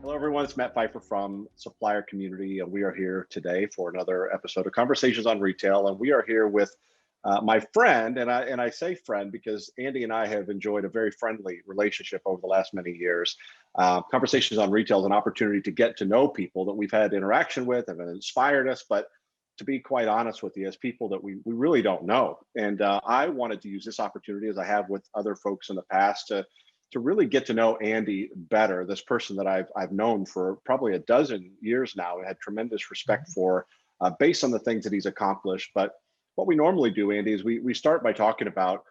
Hello, everyone. It's Matt Pfeiffer from Supplier Community, and we are here today for another episode of Conversations on Retail. And we are here with my friend, and I say friend because Andy and I have enjoyed a very friendly relationship over the last many years. Conversations on Retail is an opportunity to get to know people that we've had interaction with and have inspired us, but to be quite honest with you, as people that we really don't know. And I wanted to use this opportunity, as I have with other folks in the past, to really get to know Andy better, this person that I've known for probably a dozen years now, and had tremendous respect for, based on the things that he's accomplished. But what we normally do, Andy, is we start by talking about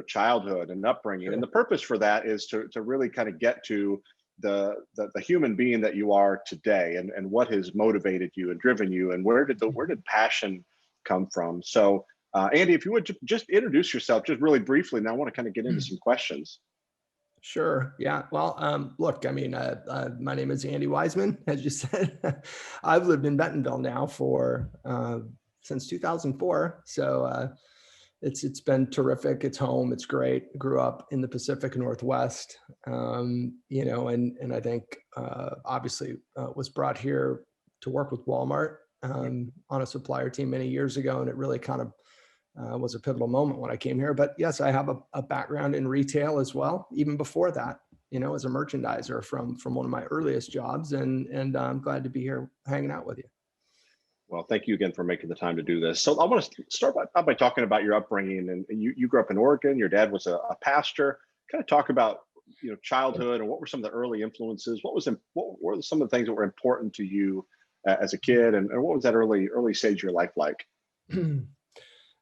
childhood and upbringing, and the purpose for that is to really kind of get to the human being that you are today, and what has motivated you and driven you, and where did passion come from. So Andy, if you would just introduce yourself just really briefly, and I want to kind of get into some questions. Sure. Yeah. Well, look, I mean, my name is Andy Wiseman, as you said. I've lived in Bentonville now for since 2004. So it's been terrific. It's home. It's great. Grew up in the Pacific Northwest, and I think obviously was brought here to work with Walmart on a supplier team many years ago, and it really kind of was a pivotal moment when I came here. But yes, I have a background in retail as well, even before that, as a merchandiser from one of my earliest jobs. And I'm glad to be here hanging out with you. Well, thank you again for making the time to do this. So I want to start by talking about your upbringing. And you grew up in Oregon. Your dad was a pastor. Kind of talk about childhood, and what were some of the early influences? What were some of the things that were important to you as a kid, and what was that early stage of your life like?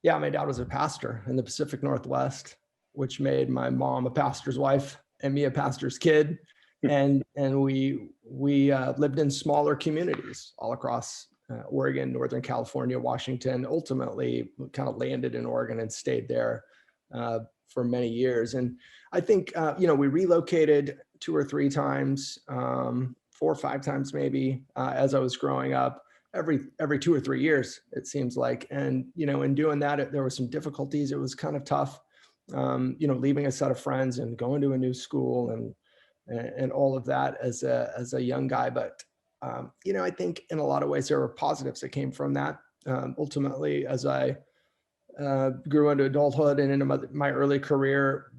Yeah, my dad was a pastor in the Pacific Northwest, which made my mom a pastor's wife and me a pastor's kid. And we lived in smaller communities all across Oregon, Northern California, Washington. Ultimately, kind of landed in Oregon and stayed there for many years. And I think we relocated 2 or 3 times, 4 or 5 times maybe, as I was growing up. Every 2 or 3 years, it seems like. And, in doing that, there were some difficulties. It was kind of tough, leaving a set of friends and going to a new school and all of that as a young guy. But, I think in a lot of ways, there were positives that came from that. Ultimately, as I grew into adulthood and into my early career,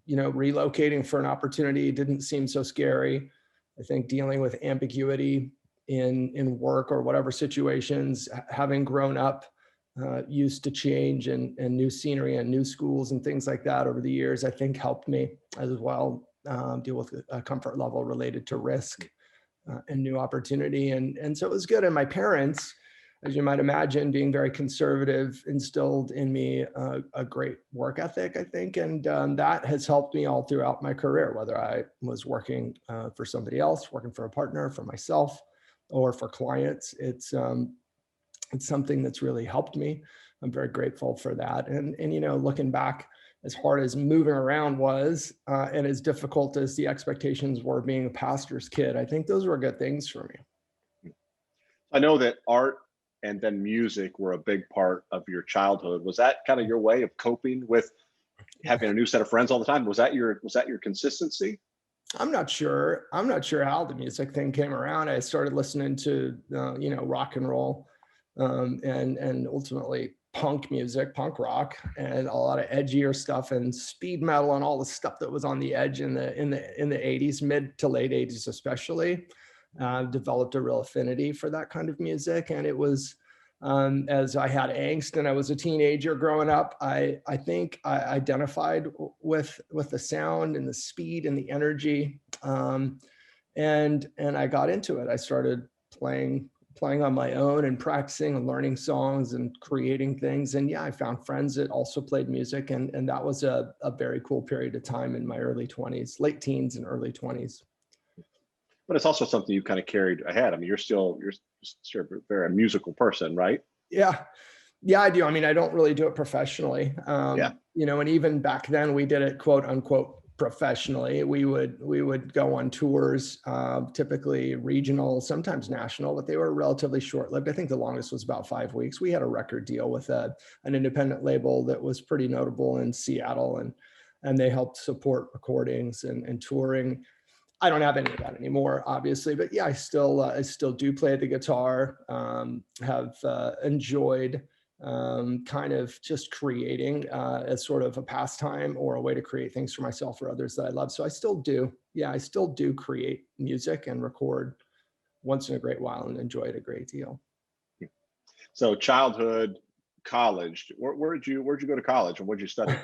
relocating for an opportunity didn't seem so scary. I think dealing with ambiguity in work or whatever situations, having grown up used to change and new scenery and new schools and things like that over the years, I think helped me as well deal with a comfort level related to risk and new opportunity. And so it was good. And my parents, as you might imagine, being very conservative, instilled in me a great work ethic, I think. And that has helped me all throughout my career, whether I was working for somebody else, working for a partner, for myself, or for clients. It's something that's really helped me. I'm very grateful for that. And looking back, as hard as moving around was, and as difficult as the expectations were being a pastor's kid, I think those were good things for me. I know that art and then music were a big part of your childhood. Was that kind of your way of coping with having a new set of friends all the time? Was that your consistency? I'm not sure how the music thing came around. I started listening to, rock and roll, and ultimately punk music, punk rock, and a lot of edgier stuff and speed metal and all the stuff that was on the edge in the 80s, mid to late 80s especially. Developed a real affinity for that kind of music, and it was as I had angst and I was a teenager growing up, I think I identified with the sound and the speed and the energy, and I got into it. I started playing on my own and practicing and learning songs and creating things. And yeah, I found friends that also played music, and that was a very cool period of time in my early 20s, late teens and early 20s. But it's also something you kind of carried ahead. I mean, you're still very a musical person, right? Yeah, I do. I mean, I don't really do it professionally. Yeah. And even back then we did it quote unquote professionally. We would go on tours, typically regional, sometimes national, but they were relatively short-lived. I think the longest was about 5 weeks. We had a record deal with an independent label that was pretty notable in Seattle, and they helped support recordings and touring. I don't have any of that anymore, obviously, but yeah, I still do play the guitar. Have enjoyed kind of just creating as sort of a pastime or a way to create things for myself or others that I love. So I still do. Yeah, I still do create music and record once in a great while and enjoy it a great deal. So childhood, college, where'd you go to college and what'd you study?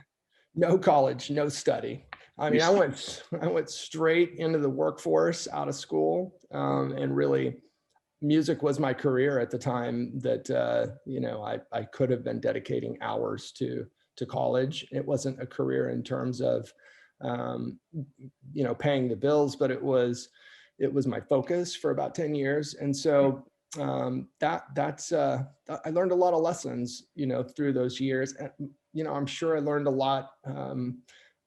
No college, no study. I mean, You, I went straight into the workforce out of school, and really, music was my career at the time. That I could have been dedicating hours to college. It wasn't a career in terms of paying the bills, but it was my focus for about 10 years, and so that's I learned a lot of lessons through those years. And, I'm sure I learned a lot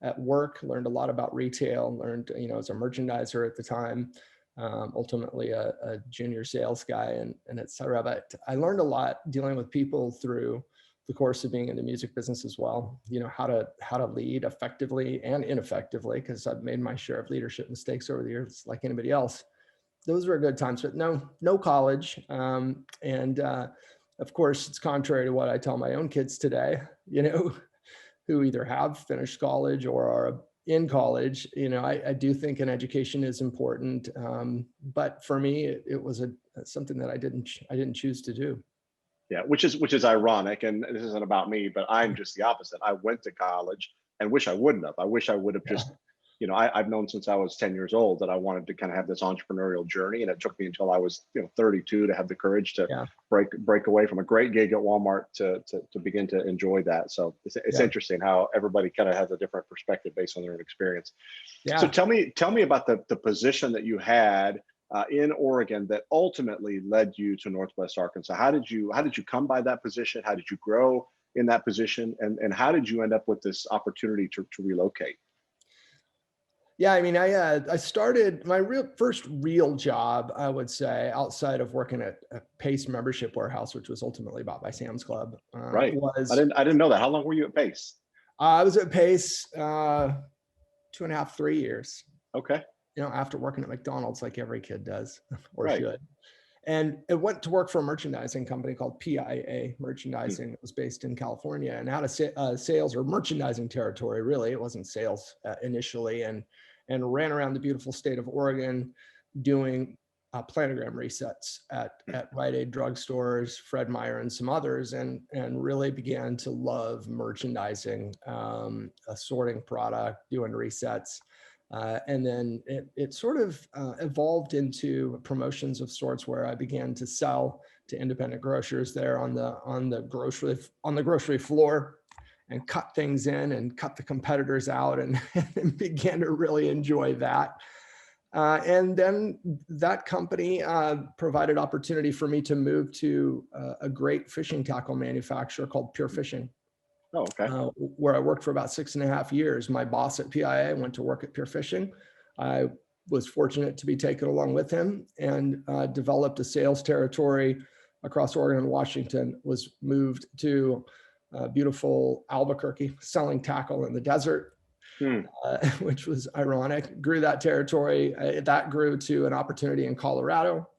at work, learned a lot about retail, learned, as a merchandiser at the time, ultimately a junior sales guy and et cetera. But I learned a lot dealing with people through the course of being in the music business as well, how to lead effectively and ineffectively, because I've made my share of leadership mistakes over the years like anybody else. Those were good times, but no college. Of course, it's contrary to what I tell my own kids today, who either have finished college or are in college. I do think an education is important. But for me, it was something that I didn't choose to do. yeah, which is ironic, and this isn't about me, but I'm just the opposite. I went to college and wish I wouldn't have. I wish I would have Yeah. just, I've known since I was 10 years old that I wanted to kind of have this entrepreneurial journey, and it took me until I was 32 to have the courage to Yeah. break away from a great gig at Walmart to begin to enjoy that. So it's Yeah. interesting how everybody kind of has a different perspective based on their own experience. So Yeah. tell me about the position that you had in Oregon that ultimately led you to Northwest Arkansas. How did you come by that position? How did you grow in that position? And how did you end up with this opportunity to relocate? Yeah, I mean, I started my first real job, I would say, outside of working at a Pace membership warehouse, which was ultimately bought by Sam's Club. Right. I didn't know that. How long were you at Pace? I was at Pace 2.5, 3 years. Okay. After working at McDonald's, like every kid does or Right. should. And it went to work for a merchandising company called PIA Merchandising. It was based in California and had a sales or merchandising territory. Really, it wasn't sales initially, and ran around the beautiful state of Oregon doing planogram resets at Rite Aid drugstores, Fred Meyer, and some others, and really began to love merchandising, assorting product, doing resets. And then it sort of evolved into promotions of sorts where I began to sell to independent grocers there on the grocery floor, and cut things in and cut the competitors out, and began to really enjoy that. And then that company provided opportunity for me to move to a great fishing tackle manufacturer called Pure Fishing. Oh, okay. Where I worked for about 6.5 years. My boss at PIA went to work at Pure Fishing. I was fortunate to be taken along with him, and developed a sales territory across Oregon and Washington. Was moved to beautiful Albuquerque, selling tackle in the desert, which was ironic. Grew that territory. That grew to an opportunity in Colorado,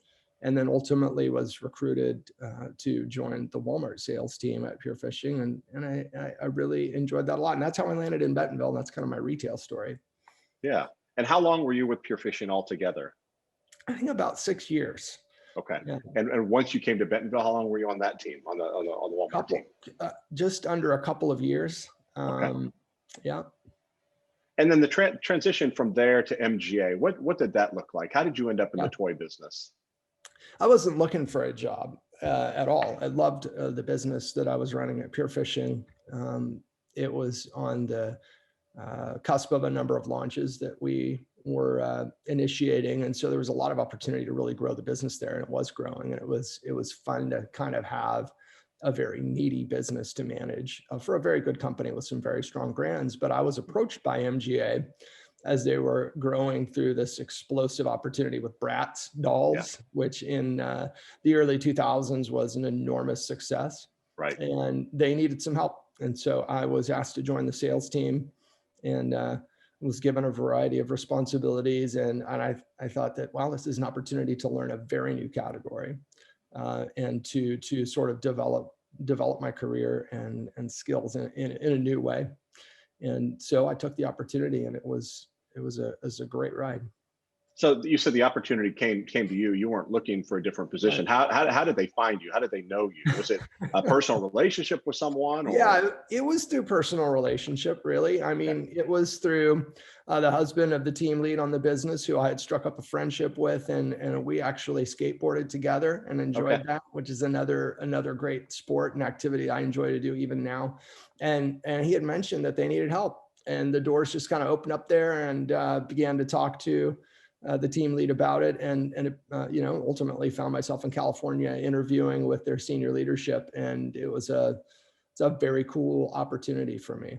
and then ultimately was recruited to join the Walmart sales team at Pure Fishing. And I really enjoyed that a lot. And that's how I landed in Bentonville. And that's kind of my retail story. Yeah. And how long were you with Pure Fishing altogether? I think about 6 years. Okay. Yeah. And once you came to Bentonville, how long were you on that team, on the Walmart team? Just under a couple of years. Okay. Yeah. And then the transition from there to MGA, what did that look like? How did you end up in the toy business? I wasn't looking for a job at all. I loved the business that I was running at Pure Fishing. It was on the cusp of a number of launches that we were initiating, and so there was a lot of opportunity to really grow the business there, and it was growing, and it was fun to kind of have a very needy business to manage for a very good company with some very strong brands. But I was approached by MGA as they were growing through this explosive opportunity with Bratz dolls, which in the early 2000s was an enormous success. Right. And they needed some help. And so I was asked to join the sales team, and was given a variety of responsibilities, and I thought that, wow, this is an opportunity to learn a very new category, and to sort of develop my career and skills in a new way. And so I took the opportunity, and it was a great ride. So you said the opportunity came to you. You weren't looking for a different position. Right. How did they find you? How did they know you? Was it a personal relationship with someone, or? Yeah, it was through personal relationship, really. I Okay. mean, it was through the husband of the team lead on the business, who I had struck up a friendship with, and we actually skateboarded together and Okay. enjoyed that, which is another great sport and activity I enjoy to do even now. And he had mentioned that they needed help, and the doors just kind of opened up there, and began to talk to the team lead about it, and ultimately found myself in California interviewing with their senior leadership, and it's a very cool opportunity for me.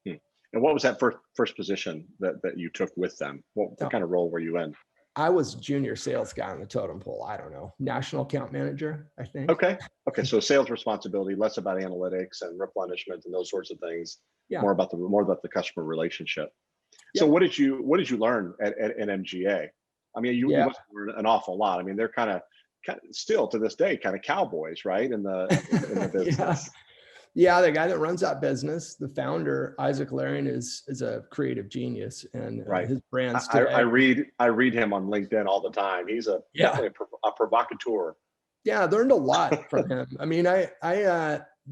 Hmm. And what was that first position that you took with them? What kind of role were you in? I was junior sales guy on the totem pole. I don't know, national account manager, I think. Okay. Okay. So sales responsibility, less about analytics and replenishment and those sorts of things, Yeah. more about the customer relationship. So Yep. what did you learn at MGA? I mean, you Yeah. must have learned an awful lot. I mean, they're kind of still to this day kind of cowboys, right? In the Yeah. business. Yeah. The guy that runs that business, the founder, Isaac Larian, is a creative genius, and Right. his brands I today. read him on LinkedIn all the time. He's Yeah. definitely a provocateur. Yeah. I learned a lot from him. I mean,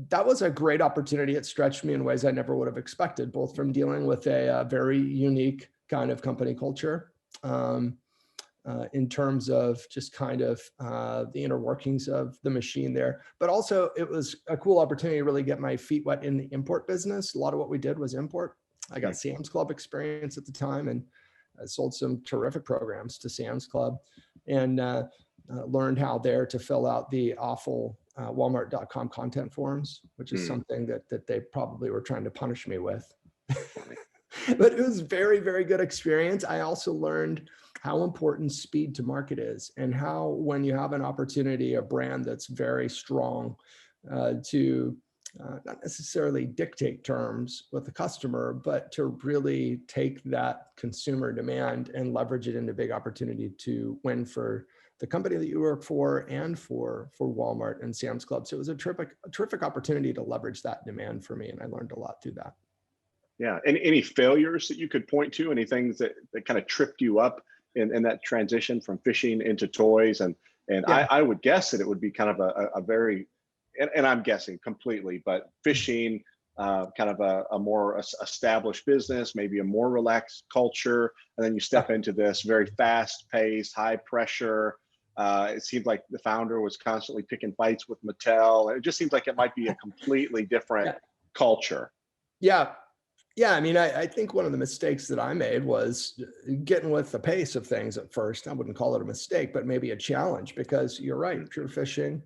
that was a great opportunity. It stretched me in ways I never would have expected, both from dealing with a very unique kind of company culture, in terms of just kind of the inner workings of the machine there. But also, it was a cool opportunity to really get my feet wet in the import business. A lot of what we did was import. I got Sam's Club experience at the time, and I sold some terrific programs to Sam's Club, and learned how there to fill out the awful Walmart.com content forms, which is Hmm. something that they probably were trying to punish me with. But it was very, very good experience. I also learned how important speed to market is, and how, when you have an opportunity, a brand that's very strong, to not necessarily dictate terms with the customer, but to really take that consumer demand and leverage it into big opportunity to win for the company that you work for, and for Walmart and Sam's Club. So it was a terrific opportunity to leverage that demand for me, and I learned a lot through that. Yeah. Any failures that you could point to? Any things that kind of tripped you up in that transition from fishing into toys? And Yeah. I would guess that it would be kind of a very, and I'm guessing completely, but fishing, kind of a more established business, maybe a more relaxed culture, and then you step into this very fast paced, high pressure. It seemed like the founder was constantly picking fights with Mattel. It just seems like it might be a completely different Yeah. culture. Yeah. Yeah, I mean, I think one of the mistakes that I made was getting with the pace of things at first. I wouldn't call it a mistake, but maybe a challenge, because you're right, pure fishing,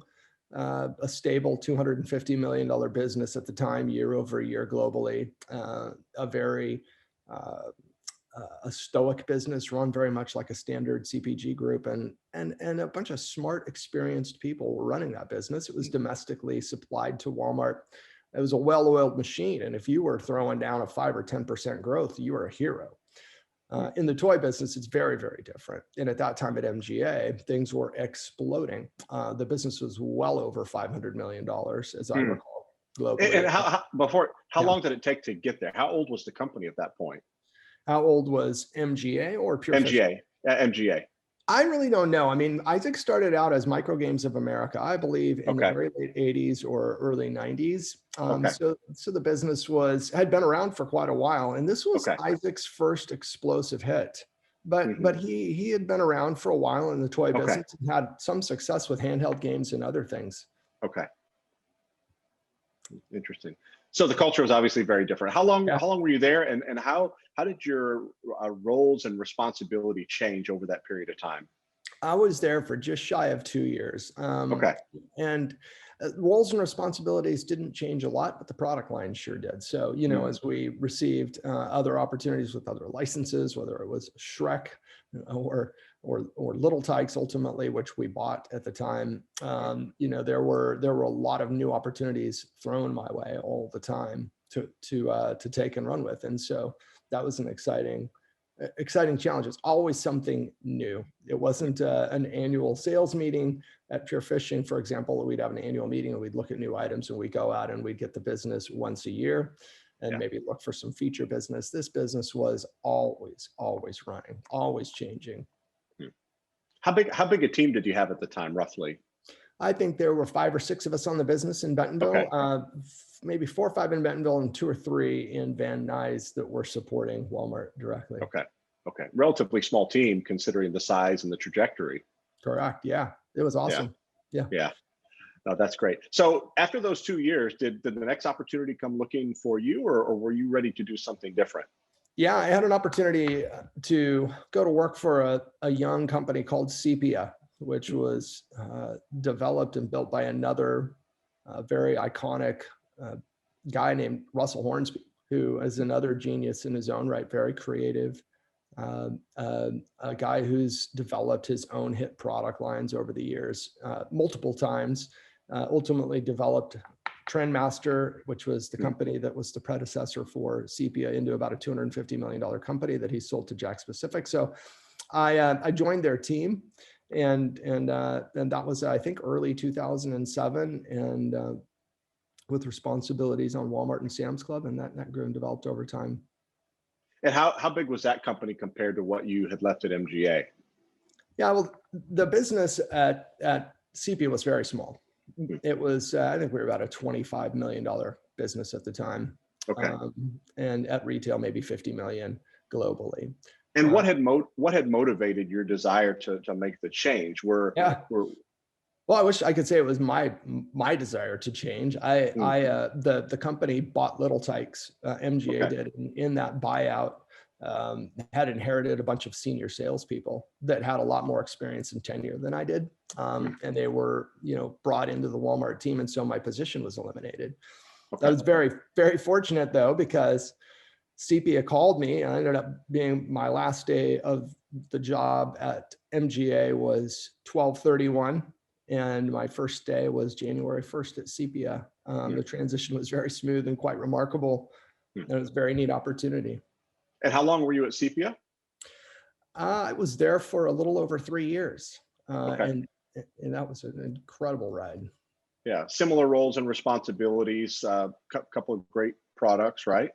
a stable $250 million business at the time, year over year globally, a very a stoic business run very much like a standard CPG group, and a bunch of smart, experienced people were running that business. It was domestically supplied to Walmart. It was a well-oiled machine, and if you were throwing down a 5 or 10% growth, you were a hero. In the toy business, it's very, very different. And at that time at MGA, things were exploding. The business was well over $500 million, as I recall, globally. And how Yeah. long did it take to get there? How old was the company at that point? How old was MGA or Pure Fishing? MGA. I really don't know. I mean, Isaac started out as Micro Games of America, I believe, in the Okay. very late 80s or early 90s. Okay. So the business had been around for quite a while, and this was Okay. Isaac's first explosive hit. But Mhm. he had been around for a while in the toy Okay. business, and had some success with handheld games and other things. Okay. Interesting. So the culture was obviously very different. How long Yeah. were you there, and how did your roles and responsibility change over that period of time? I was there for just shy of 2 years. Okay. And roles and responsibilities didn't change a lot, but the product line sure did. So, as we received other opportunities with other licenses, whether it was Shrek or Little Tykes ultimately, which we bought at the time, there were a lot of new opportunities thrown my way all the time. to take and run with. And so that was an exciting challenge. It's always something new. It wasn't an annual sales meeting at Pure Fishing, for example. We'd have an annual meeting and we'd look at new items, and we'd go out and we'd get the business once a year and maybe look for some feature business. This business was always running, always changing. How big a team did you have at the time, roughly? I think there were 5 or 6 of us on the business in Bentonville, maybe 4 or 5 in Bentonville and 2 or 3 in Van Nuys that were supporting Walmart directly. Okay. Relatively small team considering the size and the trajectory. Correct. Yeah. It was awesome. Yeah. No, that's great. So after those 2 years, did the next opportunity come looking for you, or were you ready to do something different? Yeah, I had an opportunity to go to work for a young company called Sepia, which was developed and built by another very iconic guy named Russell Hornsby, who is another genius in his own right, very creative, a guy who's developed his own hit product lines over the years multiple times, ultimately developed Trendmaster, which was the company that was the predecessor for Sepia, into about a $250 million company that he sold to Jack Pacific. So I joined their team, and that was, I think, early 2007, and with responsibilities on Walmart and Sam's Club, and that grew and developed over time. And how big was that company compared to what you had left at MGA? Yeah, well, the business at Sepia was very small. It was, I think we were about a $25 million business at the time. Okay. And at retail, maybe 50 million globally. And what had motivated your desire to make the change? Well, I wish I could say it was my desire to change. The company bought Little Tikes, MGA did, and in that buyout, had inherited a bunch of senior salespeople that had a lot more experience and tenure than I did, and they were, brought into the Walmart team, and so my position was eliminated. I was very, very fortunate though, because Sepia called me, and I ended up being, my last day of the job at MGA was 12/31. And my first day was January 1st at Sepia. The transition was very smooth and quite remarkable. And it was a very neat opportunity. And how long were you at Sepia? I was there for a little over 3 years. And that was an incredible ride. Yeah, similar roles and responsibilities, couple of great products, right?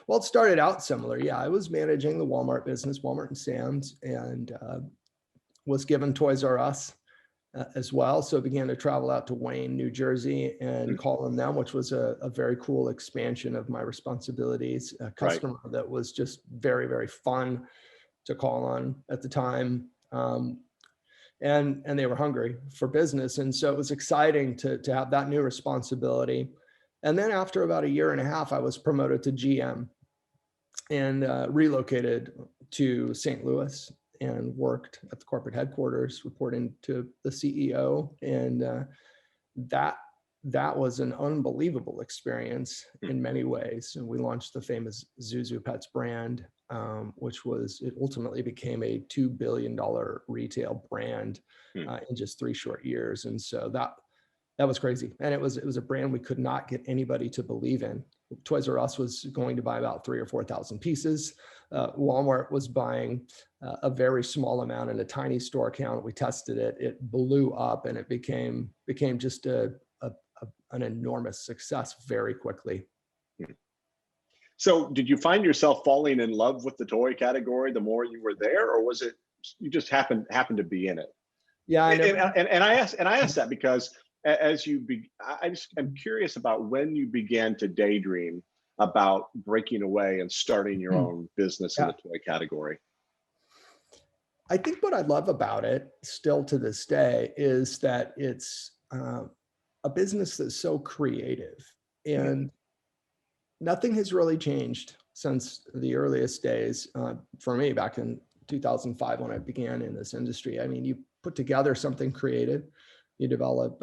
Well, it started out similar. Yeah, I was managing the Walmart business, Walmart and Sam's, and was given Toys R Us as well. So I began to travel out to Wayne, New Jersey, and call on them, which was a very cool expansion of my responsibilities. A customer that was just very, very fun to call on at the time. And they were hungry for business. And so it was exciting to have that new responsibility. And then after about 1.5 years, I was promoted to GM and relocated to St. Louis and worked at the corporate headquarters, reporting to the CEO. And that was an unbelievable experience in many ways. And we launched the famous Zuzu Pets brand, it ultimately became a $2 billion retail brand in just 3 short years. And so that was crazy. And it was a brand we could not get anybody to believe in. Toys R Us was going to buy about 3,000 or 4,000 pieces. Walmart was buying a very small amount in a tiny store count. We tested it. It blew up, and it became just an enormous success very quickly. So did you find yourself falling in love with the toy category the more you were there, or was it you just happened to be in it? Yeah, and I asked that because I'm curious about when you began to daydream about breaking away and starting your own business in the toy category. I think what I love about it still to this day is that it's a business that's so creative, and nothing has really changed since the earliest days for me back in 2005 when I began in this industry. I mean, you put together something creative, you develop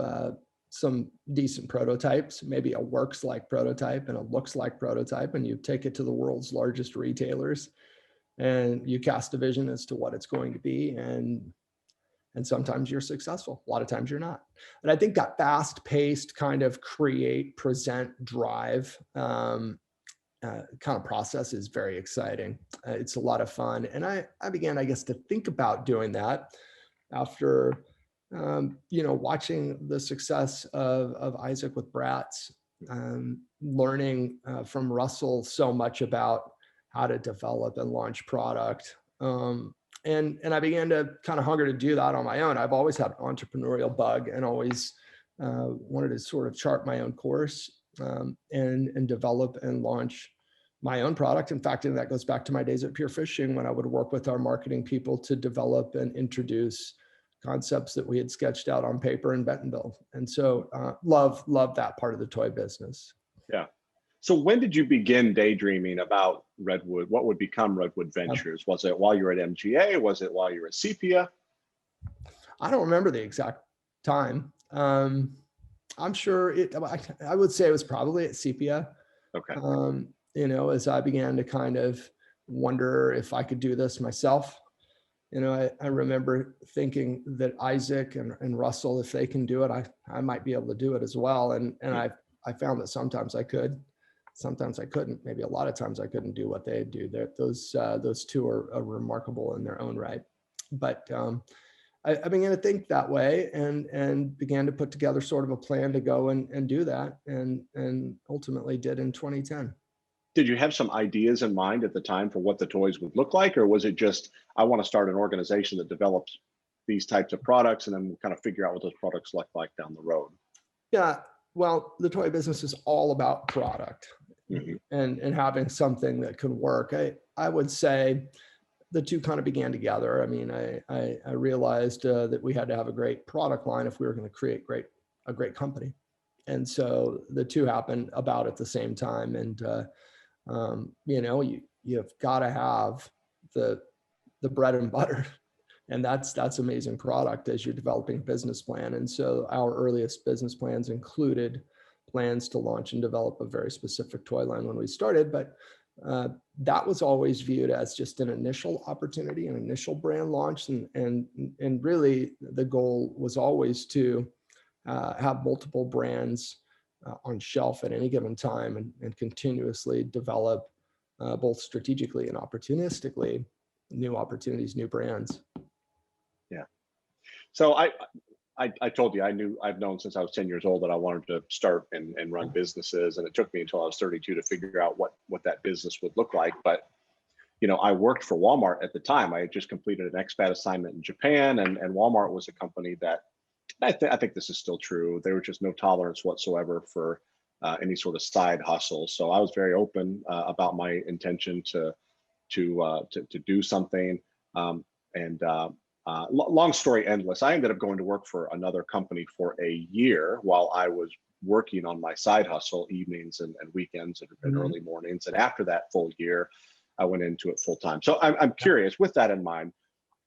some decent prototypes, maybe a works-like prototype and a looks-like prototype, and you take it to the world's largest retailers, and you cast a vision as to what it's going to be, and sometimes you're successful, a lot of times you're not. And I think that fast-paced kind of create, present drive kind of process is very exciting. It's a lot of fun. And I began, I guess, to think about doing that after, watching the success of Isaac with Bratz, learning from Russell so much about how to develop and launch product. And I began to kind of hunger to do that on my own. I've always had an entrepreneurial bug and always wanted to sort of chart my own course, and develop and launch my own product. In fact, and that goes back to my days at Pure Fishing when I would work with our marketing people to develop and introduce concepts that we had sketched out on paper in Bentonville. And so love that part of the toy business. Yeah. So when did you begin daydreaming about Redwood? What would become Redwood Ventures? Was it while you were at MGA? Was it while you were at Sepia? I don't remember the exact time. I'm sure I would say it was probably at Sepia. Okay. As I began to kind of wonder if I could do this myself. I remember thinking that Isaac and Russell, if they can do it, I might be able to do it as well. And I found that sometimes I could, sometimes I couldn't. Maybe a lot of times I couldn't do what they do. Those two are remarkable in their own right. But I began to think that way and began to put together sort of a plan to go and do that, and ultimately did in 2010. Did you have some ideas in mind at the time for what the toys would look like? Or was it just, I want to start an organization that develops these types of products and then we'll kind of figure out what those products look like down the road? Yeah, well, the toy business is all about product, and having something that could work. I would say the two kind of began together. I mean, I realized that we had to have a great product line if we were going to create a great company. And so the two happened about at the same time. And, you've got to have the bread and butter, and that's amazing product as you're developing a business plan. And so our earliest business plans included plans to launch and develop a very specific toy line when we started, but that was always viewed as just an initial opportunity, an initial brand launch, and really the goal was always to have multiple brands on shelf at any given time, and continuously develop both strategically and opportunistically new opportunities, new brands. Yeah. So I told you I've known since I was 10 years old that I wanted to start and run businesses, and it took me until I was 32 to figure out what that business would look like. But I worked for Walmart at the time. I had just completed an expat assignment in Japan, and Walmart was a company that I think this is still true. There was just no tolerance whatsoever for any sort of side hustle. So I was very open about my intention to do something. Long story endless. I ended up going to work for another company for a year while I was working on my side hustle evenings and weekends and early mornings. And after that full year, I went into it full time. So I'm curious, with that in mind,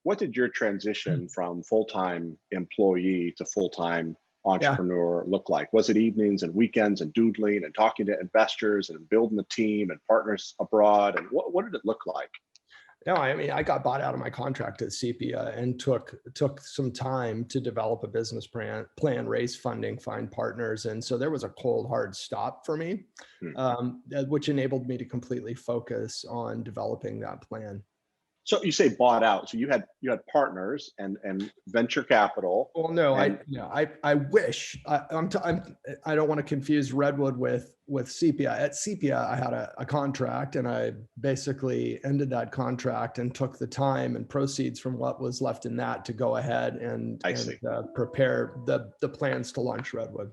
what did your transition from full-time employee to full-time entrepreneur look like? Was it evenings and weekends and doodling and talking to investors and building a team and partners abroad? And what did it look like? No, I mean, I got bought out of my contract at Sepia and took some time to develop a business plan, raise funding, find partners. And so there was a cold, hard stop for me, which enabled me to completely focus on developing that plan. So you say bought out. So you had partners and venture capital. Well, no, I wish I don't want to confuse Redwood with Sepia. At Sepia, I had a contract, and I basically ended that contract and took the time and proceeds from what was left in that to go ahead and prepare the plans to launch Redwood.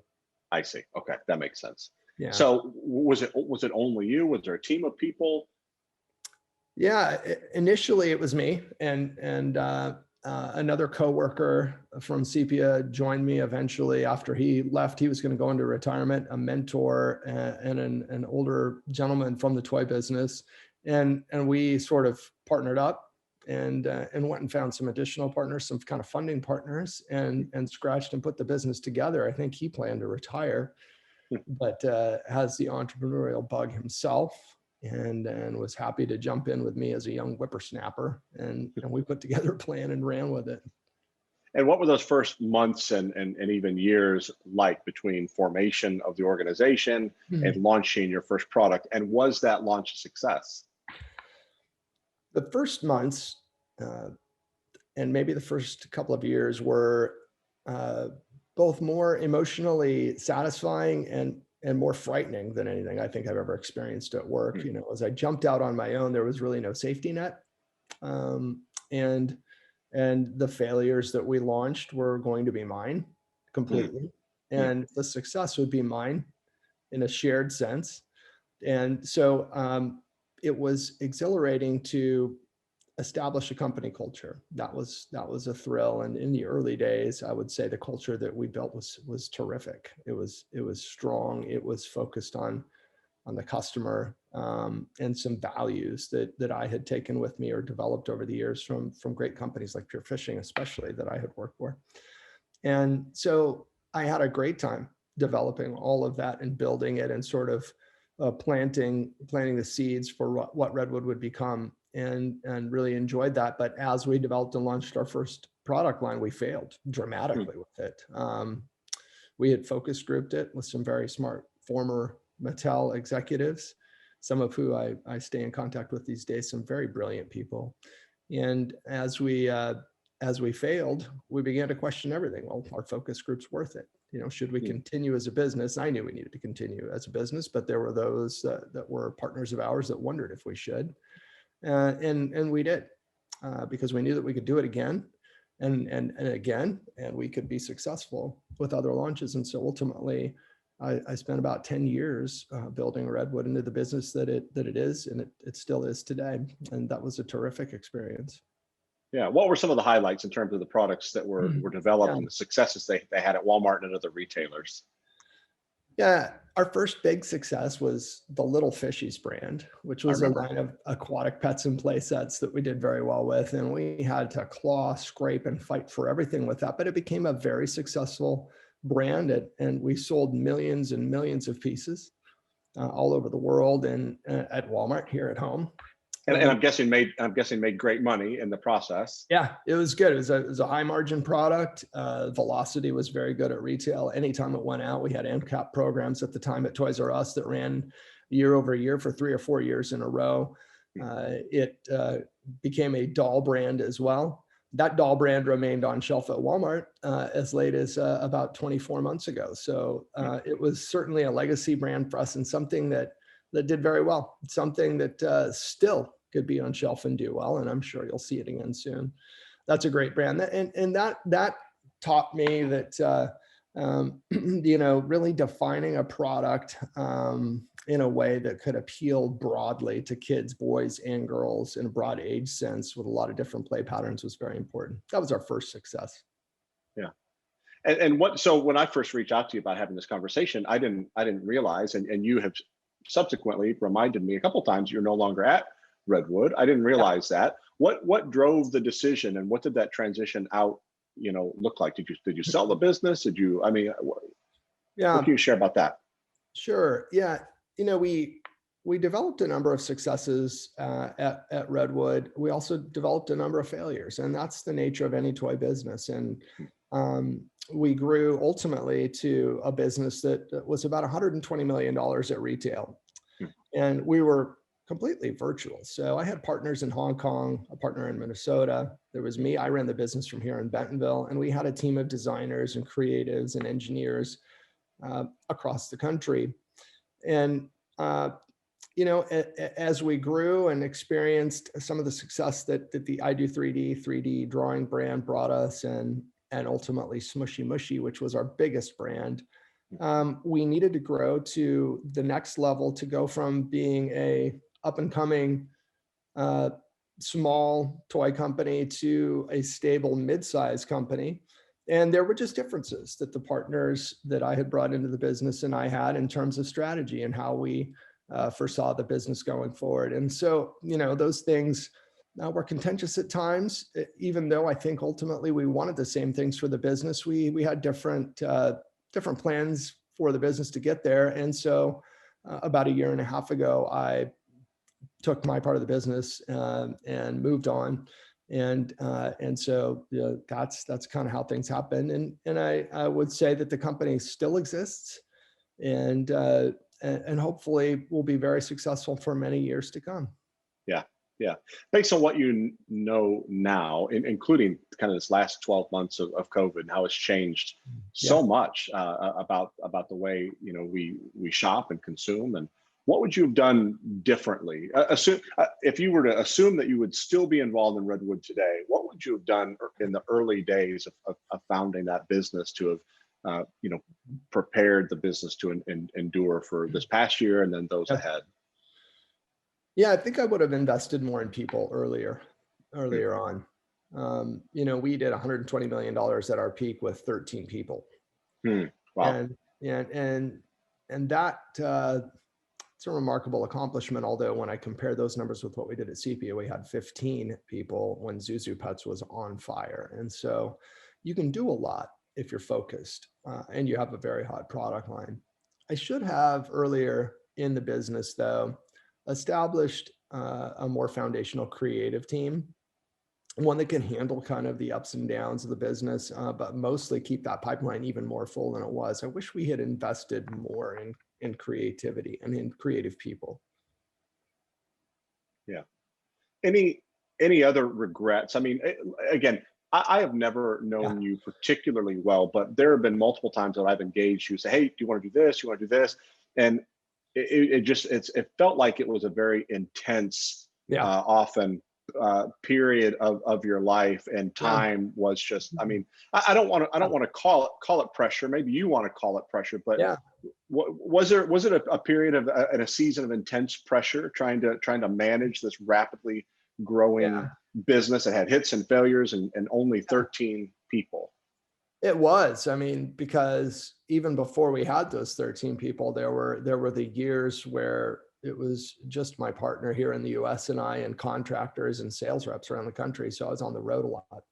I see. Okay, that makes sense. Yeah. So was it only you? Was there a team of people? Yeah, initially it was me and another coworker from Sepia joined me eventually. After he left, he was going to go into retirement, a mentor and an older gentleman from the toy business. And we sort of partnered up and went and found some additional partners, some kind of funding partners, and scratched and put the business together. I think he planned to retire, but has the entrepreneurial bug himself. And was happy to jump in with me as a young whippersnapper, and we put together a plan and ran with it. And what were those first months and even years like between formation of the organization and launching your first product? And was that launch a success? The first months, and maybe the first couple of years, were both more emotionally satisfying and more frightening than anything I think I've ever experienced at work. You know, as I jumped out on my own, there was really no safety net. And the failures that we launched were going to be mine completely. And the success would be mine in a shared sense. And so it was exhilarating to establish a company culture. That was a thrill. And in the early days, I would say the culture that we built was terrific. It was strong. It was focused on the customer, and some values that I had taken with me or developed over the years from great companies like Pure Fishing, especially, that I had worked for. And so I had a great time developing all of that and building it and sort of planting the seeds for what Redwood would become, and really enjoyed that. But as we developed and launched our first product line, we failed dramatically with it. We had focus grouped it with some very smart former Mattel executives, some of who I stay in contact with these days, some very brilliant people. And as we failed, we began to question everything. Well, our focus group's worth it. You know, should we continue as a business? I knew we needed to continue as a business, but there were those that were partners of ours that wondered if we should. And we did, because we knew that we could do it again and again, and we could be successful with other launches. And so ultimately, I spent about 10 years building Redwood into the business that it is, and it still is today. And that was a terrific experience. Yeah. What were some of the highlights in terms of the products that were developed and the successes they had at Walmart and other retailers? Yeah, our first big success was the Little Fishies brand, which was a line of aquatic pets and play sets that we did very well with. And we had to claw, scrape, and fight for everything with that. But it became a very successful brand, and we sold millions and millions of pieces all over the world, and at Walmart here at home. And I'm guessing made great money in the process. Yeah, it was good. It was a high margin product. Velocity was very good at retail. Anytime it went out, we had end cap programs at the time at Toys R Us that ran year over year for 3 or 4 years in a row. It became a doll brand as well. That doll brand remained on shelf at Walmart as late as about 24 months ago. So it was certainly a legacy brand for us, and something that did very well, something that still could be on shelf and do well. And I'm sure you'll see it again soon. That's a great brand. And that taught me that, you know, really defining a product in a way that could appeal broadly to kids, boys and girls, in a broad age sense with a lot of different play patterns was very important. That was our first success. Yeah. So when I first reached out to you about having this conversation, I didn't realize, and you have subsequently reminded me a couple of times, you're no longer at Redwood. I didn't realize that. What drove the decision, and what did that transition out, you know, look like? Did you sell the business? What can you share about that? Sure. Yeah. You know, we developed a number of successes at Redwood. We also developed a number of failures, and that's the nature of any toy business. And we grew ultimately to a business that was about $120 million at retail. And we were completely virtual. So I had partners in Hong Kong, a partner in Minnesota. There was me. I ran the business from here in Bentonville. And we had a team of designers and creatives and engineers across the country. And, you know, as we grew and experienced some of the success that the I Do 3D drawing brand brought us, and ultimately Smushy Mushy, which was our biggest brand, we needed to grow to the next level, to go from being a up and coming small toy company to a stable mid-sized company. And there were just differences that the partners that I had brought into the business and I had in terms of strategy and how we foresaw the business going forward. And so, you know, those things were contentious at times, even though I think ultimately we wanted the same things for the business. We had different plans for the business to get there. And so about 1.5 years ago, I took my part of the business and moved on And so that's kind of how things happen. And I would say that the company still exists, and hopefully will be very successful for many years to come. Yeah. Yeah. Based on what you know now, including kind of this last 12 months of COVID and how it's changed Yeah. so much about the way, we shop and consume, and what would you have done differently? If you were to assume that you would still be involved in Redwood today, what would you have done in the early days of founding that business to have, prepared the business to endure for this past year and then those ahead? Yeah, I think I would have invested more in people earlier on. We did $120 million at our peak with 13 people. Wow. And that it's a remarkable accomplishment. Although when I compare those numbers with what we did at Sepia, we had 15 people when Zuzu Pets was on fire. And so you can do a lot if you're focused and you have a very hot product line. I should have earlier in the business, though, established a more foundational creative team, one that can handle kind of the ups and downs of the business, but mostly keep that pipeline even more full than it was. I wish we had invested more in creativity and in creative people. Yeah. Any other regrets? I mean, again, I have never known you particularly well, but there have been multiple times that I've engaged you, say, hey, do you want to do this? You want to do this? And it felt like it was a very intense, often period of your life, and time was just, I mean, I don't want to call it pressure. Maybe you want to call it pressure, but was it a period of a season of intense pressure trying to manage this rapidly growing business that had hits and failures and only 13 people? It was. I mean, because even before we had those 13 people, there were the years where it was just my partner here in the US and I, and contractors and sales reps around the country. So I was on the road a lot,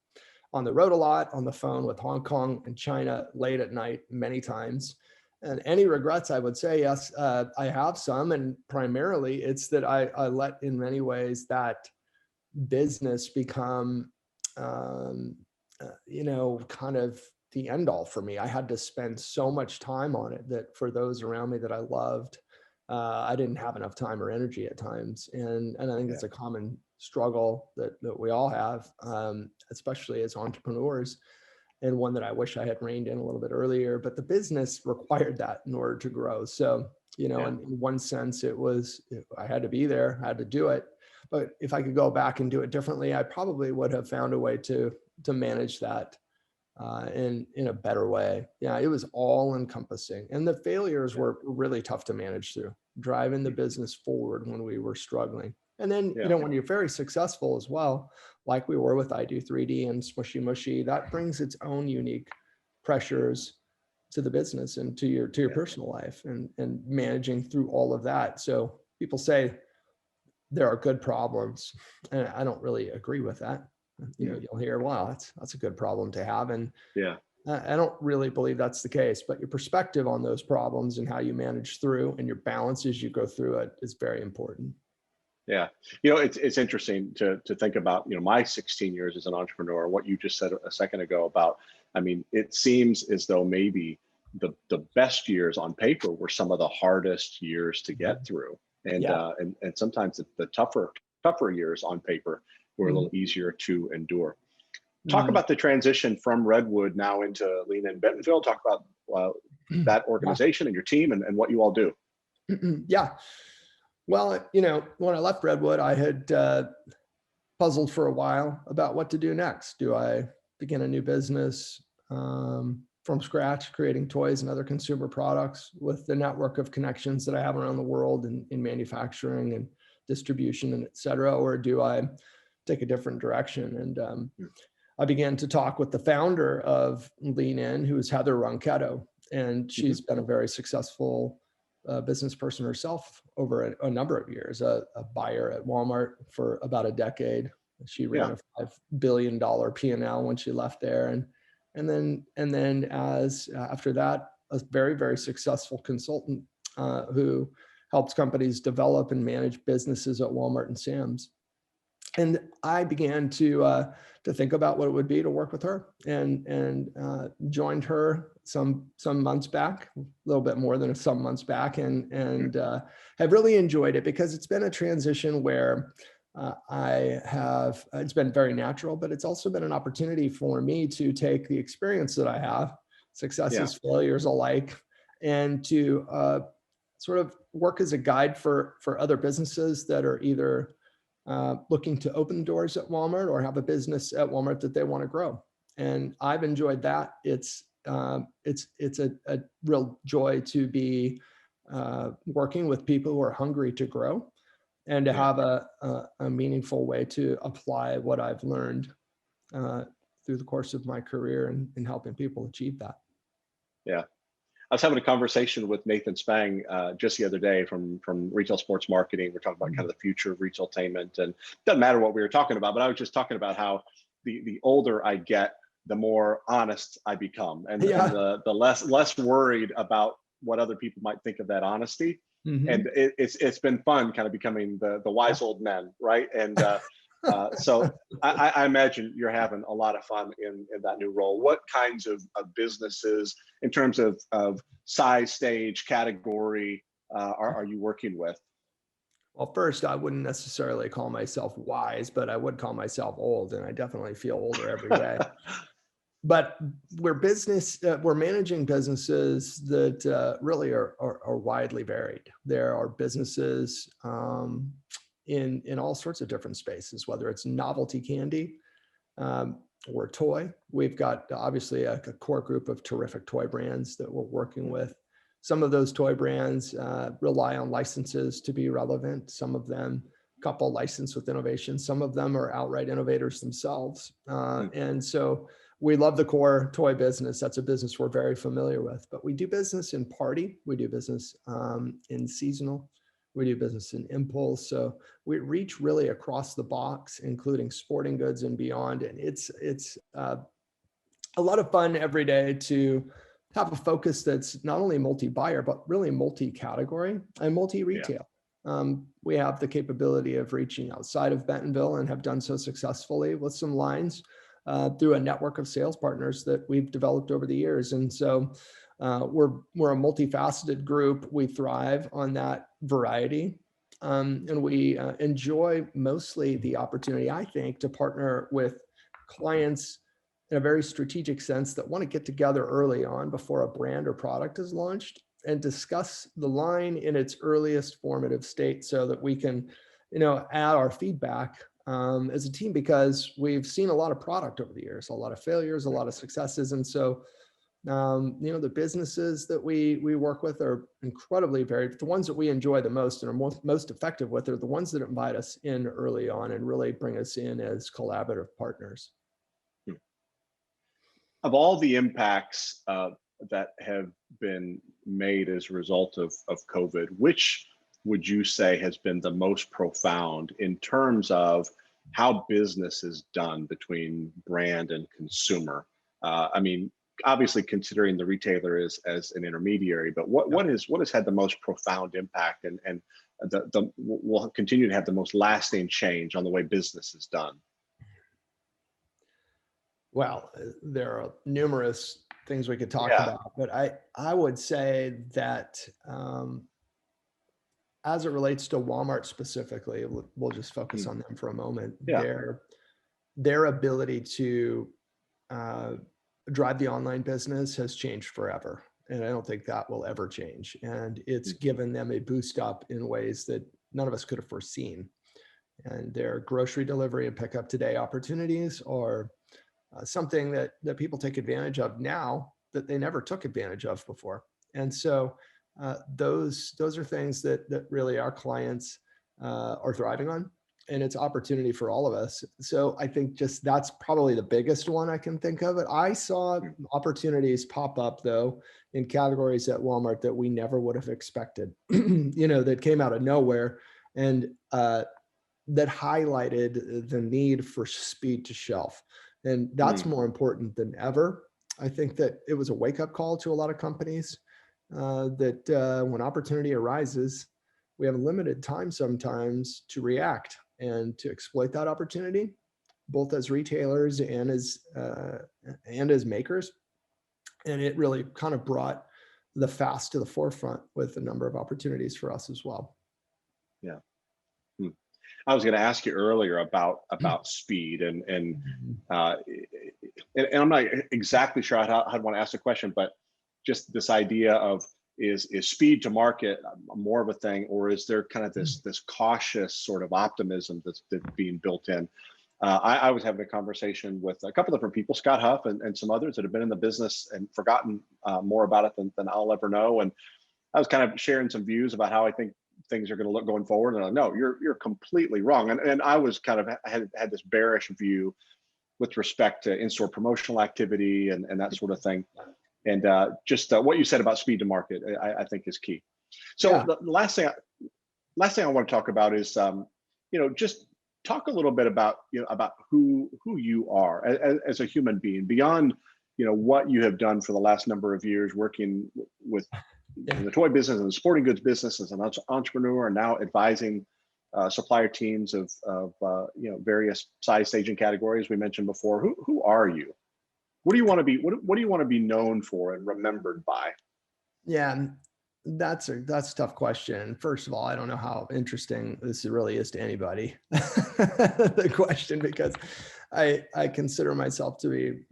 on the phone with Hong Kong and China late at night, many times. And any regrets, I would say, yes, I have some. And primarily it's that I let, in many ways, that business become, kind of the end all for me. I had to spend so much time on it that for those around me that I loved, I didn't have enough time or energy at times. And I think it's a common struggle that we all have, especially as entrepreneurs, and one that I wish I had reined in a little bit earlier, but the business required that in order to grow. So, in one sense, I had to be there, I had to do it. But if I could go back and do it differently, I probably would have found a way to manage that in a better way. Yeah, it was all encompassing. And the failures were really tough to manage through, driving the business forward when we were struggling. And then, when you're very successful as well, like we were with I Do 3D and Smushy Mushy, that brings its own unique pressures to the business and to your personal life, and managing through all of that. So people say there are good problems, and I don't really agree with that. You'll hear, wow, that's a good problem to have. And I don't really believe that's the case, but your perspective on those problems and how you manage through and your balance as you go through it is very important. Yeah. It's interesting to think about, my 16 years as an entrepreneur, what you just said a second ago about, I mean, it seems as though maybe the best years on paper were some of the hardest years to get through. And sometimes the tougher years on paper were a little easier to endure. Talk about the transition from Redwood now into Lean In Bentonville. Talk about that organization and your team and what you all do. Yeah. Well, when I left Redwood, I had puzzled for a while about what to do next. Do I begin a new business from scratch, creating toys and other consumer products with the network of connections that I have around the world in manufacturing and distribution and et cetera, or do I take a different direction? And I began to talk with the founder of Lean In, who is Heather Ronquetto, and she's been a very successful business person herself over a number of years, a buyer at Walmart for about a decade. She ran a $5 billion P&L when she left there. And then after that, a very, very successful consultant who helps companies develop and manage businesses at Walmart and Sam's. And I began to think about what it would be to work with her, and joined her some months back, a little bit more than some months back, and have really enjoyed it, because it's been a transition where it's been very natural, but it's also been an opportunity for me to take the experience that I have, Yeah. successes, failures alike, and to sort of work as a guide for other businesses that are either looking to open doors at Walmart or have a business at Walmart that they want to grow. And I've enjoyed that. It's a real joy to be working with people who are hungry to grow, and to Yeah. have a meaningful way to apply what I've learned through the course of my career, and in helping people achieve that. Yeah. I was having a conversation with Nathan Spang just the other day from Retail Sports Marketing. We're talking about kind of the future of retailtainment, and it doesn't matter what we were talking about, but I was just talking about how the older I get, the more honest I become, and Yeah. the less worried about what other people might think of that honesty. Mhm. And it's been fun kind of becoming the wise old men, right? And so I imagine you're having a lot of fun in that new role. What kinds of businesses, in terms of size, stage, category, are you working with? Well, first, I wouldn't necessarily call myself wise, but I would call myself old, and I definitely feel older every day. But we're managing businesses that really are widely varied. There are businesses in all sorts of different spaces, whether it's novelty candy or toy. We've got obviously a core group of terrific toy brands that we're working with. Some of those toy brands rely on licenses to be relevant. Some of them couple license with innovation. Some of them are outright innovators themselves. And so we love the core toy business. That's a business we're very familiar with. But we do business in party. We do business in seasonal. We do business in impulse. So we reach really across the box, including sporting goods and beyond. And it's a lot of fun every day to have a focus that's not only multi-buyer, but really multi-category and multi-retail. We have the capability of reaching outside of Bentonville, and have done so successfully with some lines through a network of sales partners that we've developed over the years. And so we're a multifaceted group. We thrive on that variety. And we enjoy mostly the opportunity, I think, to partner with clients in a very strategic sense that want to get together early on before a brand or product is launched, and discuss the line in its earliest formative state, so that we can, add our feedback as a team, because we've seen a lot of product over the years, a lot of failures, a lot of successes. And so, the businesses that we work with are incredibly varied. The ones that we enjoy the most and are most effective with are the ones that invite us in early on and really bring us in as collaborative partners. Of all the impacts that have been made as a result of COVID, which would you say has been the most profound in terms of how business is done between brand and consumer? I mean, obviously considering the retailer as an intermediary, but what has had the most profound impact, and the will continue to have the most lasting change on the way business is done? Well, there are numerous things we could talk Yeah. about, but I would say that as it relates to Walmart specifically, we'll just focus on them for a moment. Yeah. Their ability to drive the online business has changed forever, and I don't think that will ever change. And it's given them a boost up in ways that none of us could have foreseen. And their grocery delivery and pickup today opportunities are something that people take advantage of now that they never took advantage of before. And so those are things that really our clients are thriving on, and it's opportunity for all of us. So I think just that's probably the biggest one I can think of. It. I saw opportunities pop up though in categories at Walmart that we never would have expected, that came out of nowhere, and that highlighted the need for speed to shelf. And that's more important than ever. I think that it was a wake-up call to a lot of companies that when opportunity arises, we have limited time sometimes to react. and to exploit that opportunity, both as retailers and as makers. And it really kind of brought the fast to the forefront with a number of opportunities for us as well. Yeah. Hmm. I was going to ask you earlier about speed uh, and I'm not exactly sure how I'd want to ask the question, but just this idea of is speed to market more of a thing, or is there kind of this cautious sort of optimism that's being built in? I was having a conversation with a couple different people, Scott Huff and some others that have been in the business and forgotten more about it than I'll ever know. And I was kind of sharing some views about how I think things are going to look going forward. And no, you're completely wrong. And I was kind of had this bearish view with respect to in-store promotional activity and that sort of thing. And just what you said about speed to market, I think is key. So Yeah. the last thing I want to talk about is, just talk a little bit about, about who you are as a human being beyond, what you have done for the last number of years working with in the toy business and the sporting goods business as an entrepreneur, and now advising supplier teams of various size, stage, and categories we mentioned before. Who are you? What do you want to be? What do you want to be known for and remembered by? Yeah, that's a tough question. First of all, I don't know how interesting this really is to anybody, the question, because I consider myself to be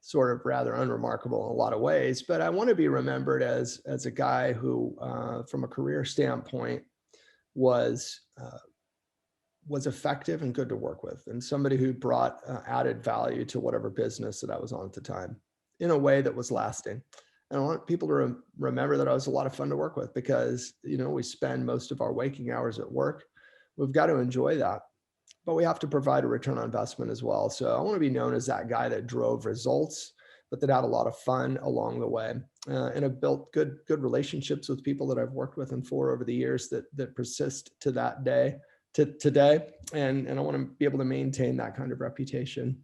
sort of rather unremarkable in a lot of ways, but I want to be remembered as a guy who, from a career standpoint, was effective and good to work with, and somebody who brought added value to whatever business that I was on at the time in a way that was lasting. And I want people to remember that I was a lot of fun to work with, because, we spend most of our waking hours at work. We've got to enjoy that, but we have to provide a return on investment as well. So I want to be known as that guy that drove results, but that had a lot of fun along the way. And I've built good relationships with people that I've worked with and for over the years that persist to that day, to today. And I want to be able to maintain that kind of reputation.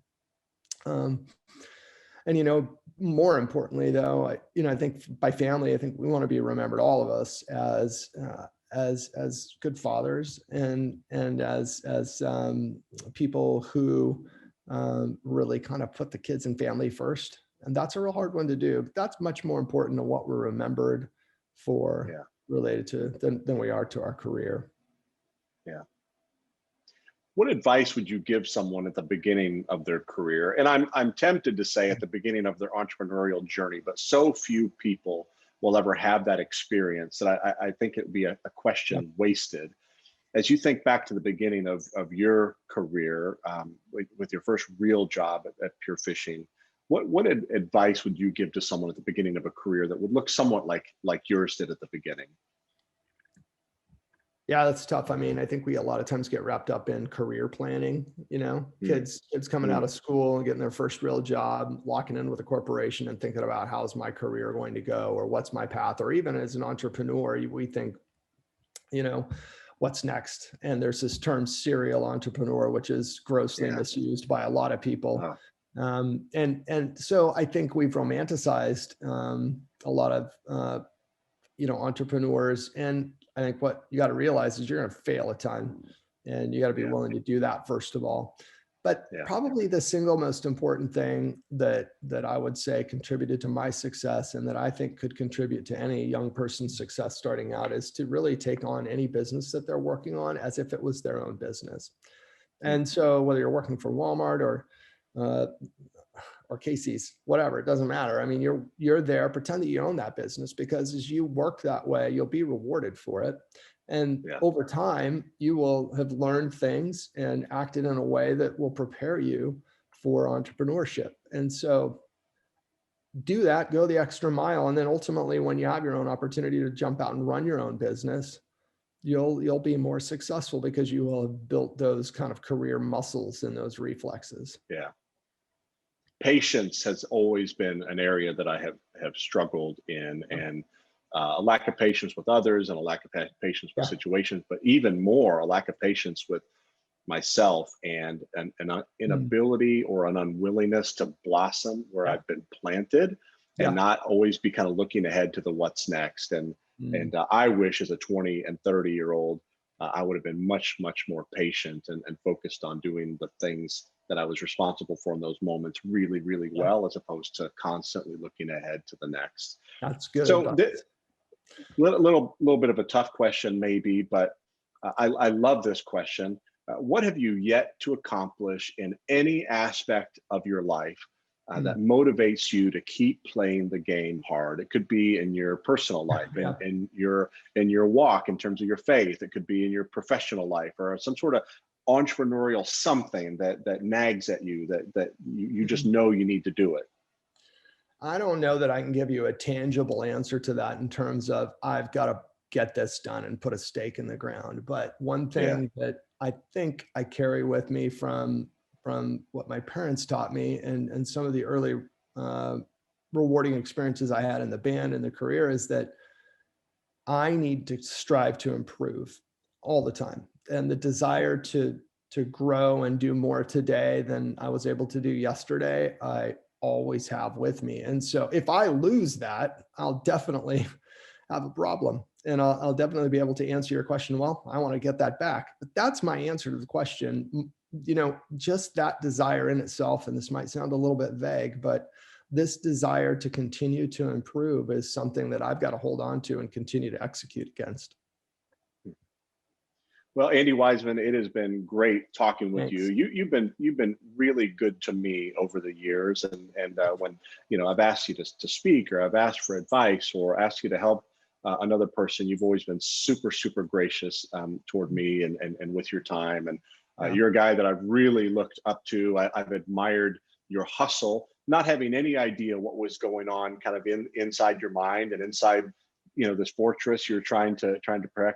And more importantly, though, I think by family, I think we want to be remembered, all of us, as good fathers and as people who really kind of put the kids and family first. And that's a real hard one to do, but that's much more important to what we're remembered for, related to than we are to our career. Yeah. What advice would you give someone at the beginning of their career? And I'm tempted to say at the beginning of their entrepreneurial journey, but so few people will ever have that experience that I think it would be a question wasted. As you think back to the beginning of your career, with your first real job at Pure Fishing, what advice would you give to someone at the beginning of a career that would look somewhat like yours did at the beginning? Yeah, that's tough. I mean, I think we a lot of times get wrapped up in career planning, kids coming out of school and getting their first real job, locking in with a corporation and thinking about how's my career going to go, or what's my path, or even as an entrepreneur, we think, what's next? And there's this term serial entrepreneur, which is grossly misused by a lot of people. And so I think we've romanticized a lot of entrepreneurs. And I think what you got to realize is you're going to fail a ton, and you got to be willing to do that first of all. But probably the single most important thing that I would say contributed to my success, and that I think could contribute to any young person's success starting out, is to really take on any business that they're working on as if it was their own business. And so whether you're working for Walmart or Casey's, whatever, it doesn't matter. I mean, you're there, pretend that you own that business, because as you work that way, you'll be rewarded for it. And over time, you will have learned things and acted in a way that will prepare you for entrepreneurship. And so do that, go the extra mile. And then ultimately, when you have your own opportunity to jump out and run your own business, you'll be more successful, because you will have built those kind of career muscles and those reflexes. Yeah. Patience has always been an area that I have struggled in, and a lack of patience with others, and a lack of patience with situations, but even more a lack of patience with myself, and an inability or an unwillingness to blossom where I've been planted, and not always be kind of looking ahead to the what's next. And I wish as a 20 and 30-year-old I would have been much, much more patient and focused on doing the things that I was responsible for in those moments really, really Yeah, well, as opposed to constantly looking ahead to the next. that's good So, advice. little bit of a tough question, maybe, but I love this question. What have you yet to accomplish in any aspect of your life that Mm, motivates you to keep playing the game hard? It could be in your personal life, yeah. in your walk, in terms of your faith. It could be in your professional life, or some sort of entrepreneurial something that nags at you, that you just Mhm. know you need to do it. I don't know that I can give you a tangible answer to that in terms of I've got to get this done and put a stake in the ground. But one Yeah. thing that I think I carry with me from what my parents taught me and some of the early uh, rewarding experiences I had in the band and the career is that I need to strive to improve all the time, and the desire to grow and do more today than I was able to do yesterday. I always have with me, and so if I lose that, I'll definitely have a problem, and I'll definitely be able to answer your question. Well, I want to get that back, but that's my answer to the question. Just that desire in itself, and this might sound a little bit vague, but this desire to continue to improve is something that I've got to hold on to and continue to execute against. Well, Andy Wiseman, it has been great talking with you. Thanks. You've been really good to me over the years, and when I've asked you to speak, or I've asked for advice, or asked you to help another person, you've always been super, super gracious toward me, and with your time. And Yeah. you're a guy that I've really looked up to. I've admired your hustle, not having any idea what was going on kind of inside your mind and inside this fortress you're trying to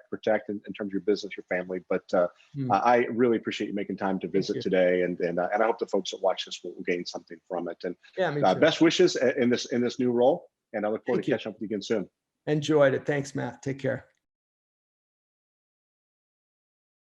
protect in terms of your business, your family. But Mm. I really appreciate you making time to Thank visit you. today, and I hope the folks that watch this will gain something from it. And Yeah, me too. best wishes in this new role, and I look forward Thank to you. catching up with you again soon. Enjoyed it. Thanks, Matt. Take care.